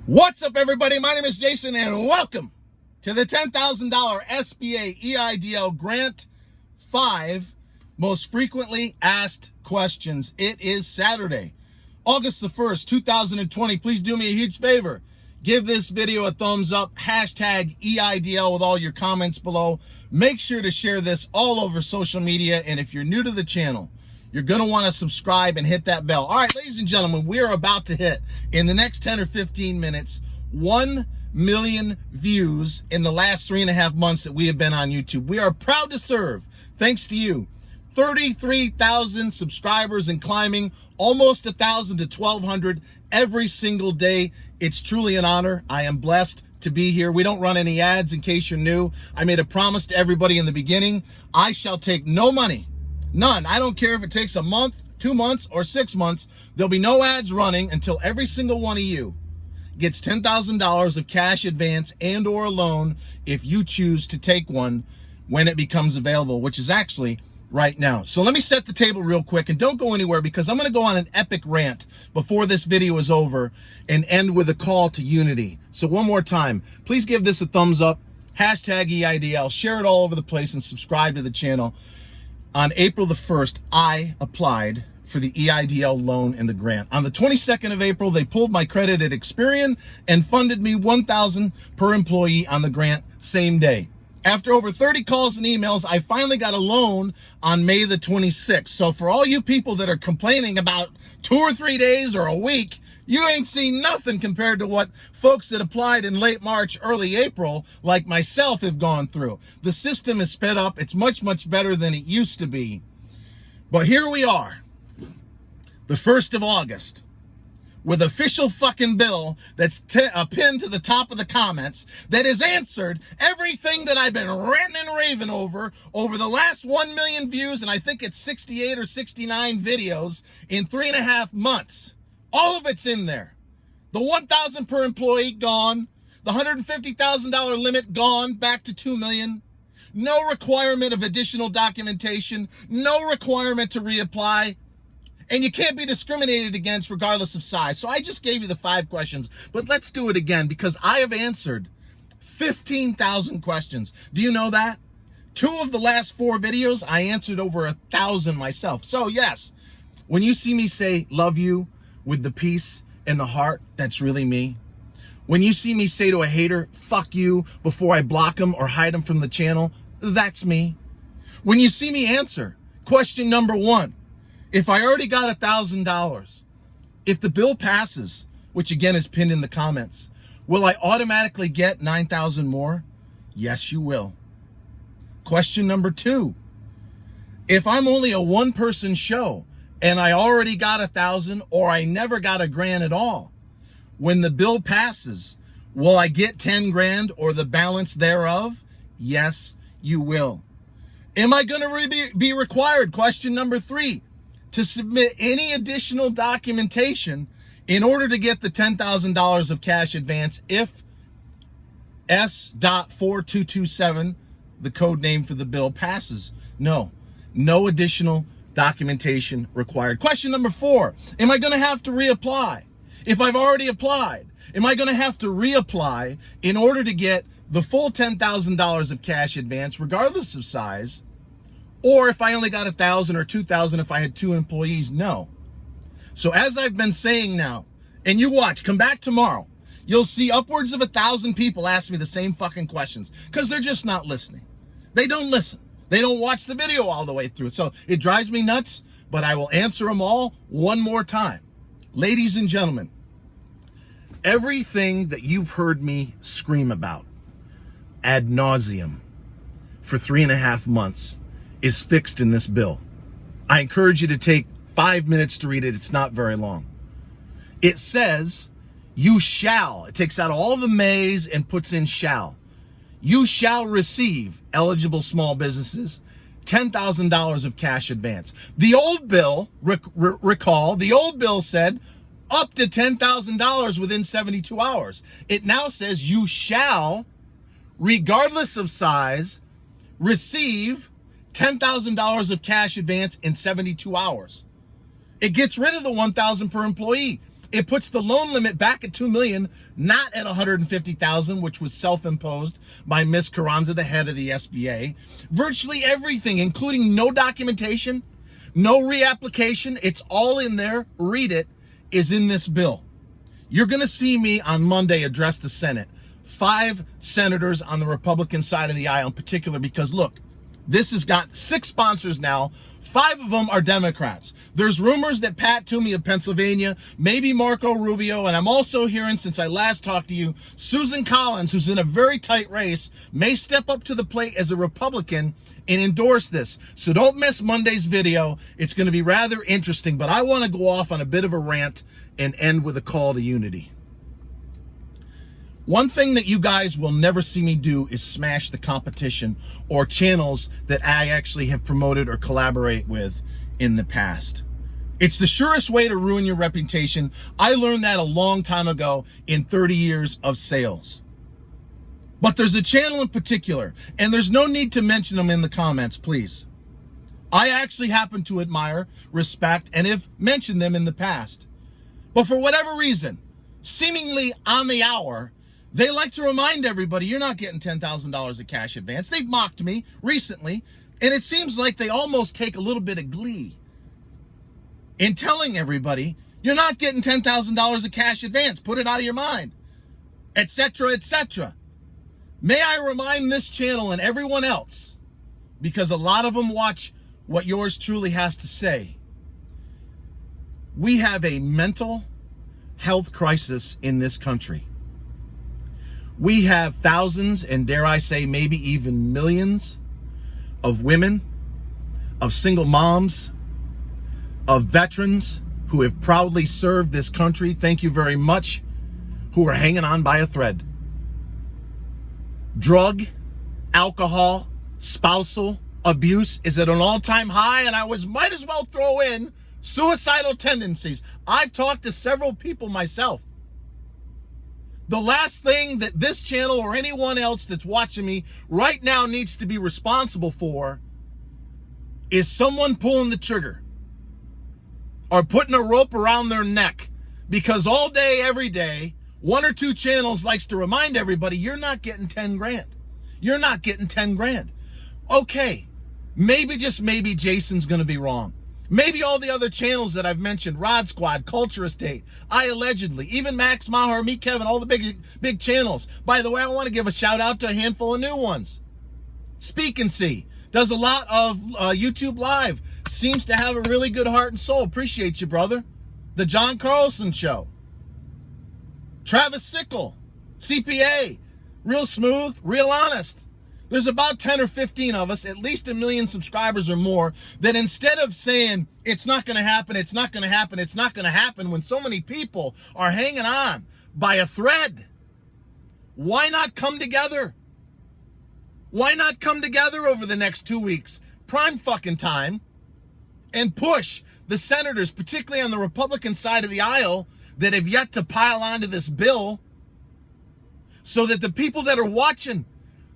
What's up, everybody? My name is Jason, and welcome to the $10,000 SBA Eidl Grant 5 Most Frequently Asked Questions. It is Saturday, August the 1st, 2020. Please do me a huge favor. Give this video a thumbs up, hashtag EIDL with all your comments below. Make sure to share this all over social media, and if you're new to the channel, you're going to want to subscribe and hit that bell. All right, ladies and gentlemen, we are about to hit, in the next 10 or 15 minutes, 1 million views in the last 3.5 months that we have been on YouTube. We are proud to serve, thanks to you, 33,000 subscribers and climbing, almost 1,000 to 1,200 every single day. It's truly an honor. I am blessed to be here. We don't run any ads, in case you're new. I made a promise to everybody in the beginning. I shall take no money. None. I don't care if it takes a month, 2 months, or 6 months. There'll be no ads running until every single one of you gets $10,000 of cash advance and or a loan if you choose to take one when it becomes available, which is actually right now. So let me set the table real quick, and don't go anywhere, because I'm going to go on an epic rant before this video is over and end with a call to unity. So one more time, please give this a thumbs up, hashtag EIDL, share it all over the place, and subscribe to the channel. On April the 1st, I applied for the EIDL loan and the grant. On the 22nd of April, they pulled my credit at Experian and funded me $1,000 per employee on the grant same day. After over 30 calls and emails, I finally got a loan on May the 26th. So for all you people that are complaining about 2 or 3 days or a week, you ain't seen nothing compared to what folks that applied in late March, early April, like myself, have gone through. The system is sped up. It's much, much better than it used to be. But here we are, the 1st of August, with official fucking bill that's pinned to the top of the comments that has answered everything that I've been ranting and raving over the last 1 million views, and I think it's 68 or 69 videos in 3.5 months. All of it's in there. The $1,000 per employee gone. The $150,000 limit gone, back to 2 million. No requirement of additional documentation. No requirement to reapply. And you can't be discriminated against regardless of size. So I just gave you the 5 questions, but let's do it again, because I have answered 15,000 questions. Do you know that? 2 of the last 4 videos, I answered over 1,000 myself. So yes, when you see me say love you with the peace and the heart, that's really me. When you see me say to a hater, fuck you, before I block them or hide them from the channel, that's me. When you see me answer question number 1, if I already got $1,000, if the bill passes, which again is pinned in the comments, will I automatically get 9,000 more? Yes, you will. Question number 2, if I'm only a 1-person show and I already got 1,000, or I never got a grant at all, when the bill passes, will I get 10 grand or the balance thereof? Yes, you will. Am I going to be required, question number 3, to submit any additional documentation in order to get the $10,000 of cash advance if S.4227, the code name for the bill, passes? No, no additional documentation required. Question number 4, am I going to have to reapply? If I've already applied, am I going to have to reapply in order to get the full $10,000 of cash advance, regardless of size? Or if I only got 1,000 or 2,000 if I had 2 employees? No. So as I've been saying now, and you watch, come back tomorrow, you'll see upwards of 1,000 people ask me the same fucking questions, because they're just not listening. They don't listen. They don't watch the video all the way through. So it drives me nuts, but I will answer them all one more time. Ladies and gentlemen, everything that you've heard me scream about ad nauseum for 3.5 months is fixed in this bill. I encourage you to take 5 minutes to read it. It's not very long. It says, you shall. It takes out all the mays and puts in shall. You shall receive, eligible small businesses, $10,000 of cash advance. The old bill, recall, the old bill said up to $10,000 within 72 hours. It now says you shall, regardless of size, receive $10,000 of cash advance in 72 hours. It gets rid of the $1,000 per employee. It puts the loan limit back at $2 million, not at $150,000, which was self-imposed by Ms. Carranza, the head of the SBA. Virtually everything, including no documentation, no reapplication, it's all in there. Read it, is in this bill. You're going to see me on Monday address the Senate. 5 senators on the Republican side of the aisle in particular, because look, this has got 6 sponsors now. 5 of them are Democrats. There's rumors that Pat Toomey of Pennsylvania, maybe Marco Rubio, and I'm also hearing, since I last talked to you, Susan Collins, who's in a very tight race, may step up to the plate as a Republican and endorse this. So don't miss Monday's video. It's going to be rather interesting, but I want to go off on a bit of a rant and end with a call to unity. One thing that you guys will never see me do is smash the competition or channels that I actually have promoted or collaborate with in the past. It's the surest way to ruin your reputation. I learned that a long time ago in 30 years of sales. But there's a channel in particular, and there's no need to mention them in the comments, please. I actually happen to admire, respect, and have mentioned them in the past. But for whatever reason, seemingly on the hour, they like to remind everybody, you're not getting $10,000 of cash advance. They've mocked me recently, and it seems like they almost take a little bit of glee in telling everybody, you're not getting $10,000 of cash advance. Put it out of your mind, etc., etc. May I remind this channel and everyone else, because a lot of them watch what yours truly has to say. We have a mental health crisis in this country. We have thousands, and dare I say maybe even millions, of women, of single moms, of veterans who have proudly served this country, thank you very much, who are hanging on by a thread. Drug, alcohol, spousal abuse is at an all-time high, and I might as well throw in suicidal tendencies. I've talked to several people myself. The last thing that this channel or anyone else that's watching me right now needs to be responsible for is someone pulling the trigger or putting a rope around their neck, because all day, every day, 1 or 2 channels likes to remind everybody, you're not getting 10 grand. You're not getting 10 grand. Okay, maybe, just maybe, Jason's going to be wrong. Maybe all the other channels that I've mentioned, Rod Squad, Culture Estate, I Allegedly, even Max Maher, Meet Kevin, all the big channels. By the way, I want to give a shout out to a handful of new ones. Speak and See does a lot of YouTube Live. Seems to have a really good heart and soul. Appreciate you, brother. The John Carlson Show. Travis Sickle, CPA, real smooth, real honest. There's about 10 or 15 of us, at least 1 million subscribers or more, that instead of saying, it's not going to happen, it's not going to happen, it's not going to happen, when so many people are hanging on by a thread, why not come together? Why not come together over the next 2 weeks, prime fucking time, and push the senators, particularly on the Republican side of the aisle, that have yet to pile onto this bill, so that the people that are watching,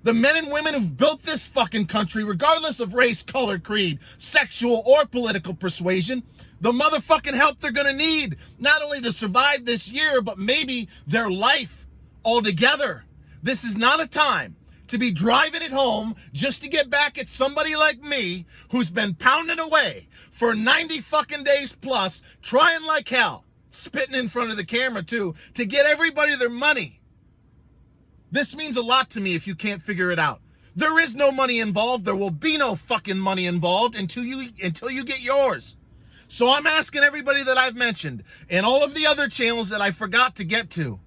the men and women who've built this fucking country, regardless of race, color, creed, sexual, or political persuasion, the motherfucking help they're gonna need, not only to survive this year, but maybe their life altogether. This is not a time to be driving it home just to get back at somebody like me who's been pounding away for 90 fucking days plus, trying like hell, spitting in front of the camera too, to get everybody their money. This means a lot to me if you can't figure it out. There is no money involved. There will be no fucking money involved until you get yours. So I'm asking everybody that I've mentioned and all of the other channels that I forgot to get to.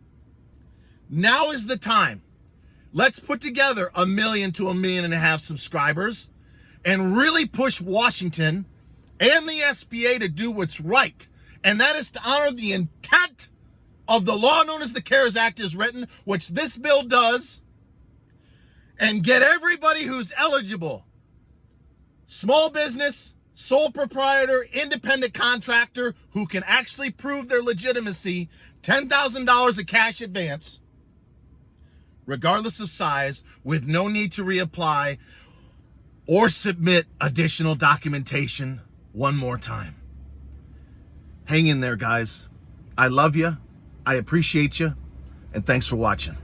Now is the time. Let's put together 1 million to 1.5 million subscribers and really push Washington and the SBA to do what's right. And that is to honor the intent of the law known as the CARES Act is written, which this bill does, and get everybody who's eligible, small business, sole proprietor, independent contractor, who can actually prove their legitimacy, $10,000 of cash advance, regardless of size, with no need to reapply or submit additional documentation one more time. Hang in there, guys. I love you. I appreciate you. And thanks for watching.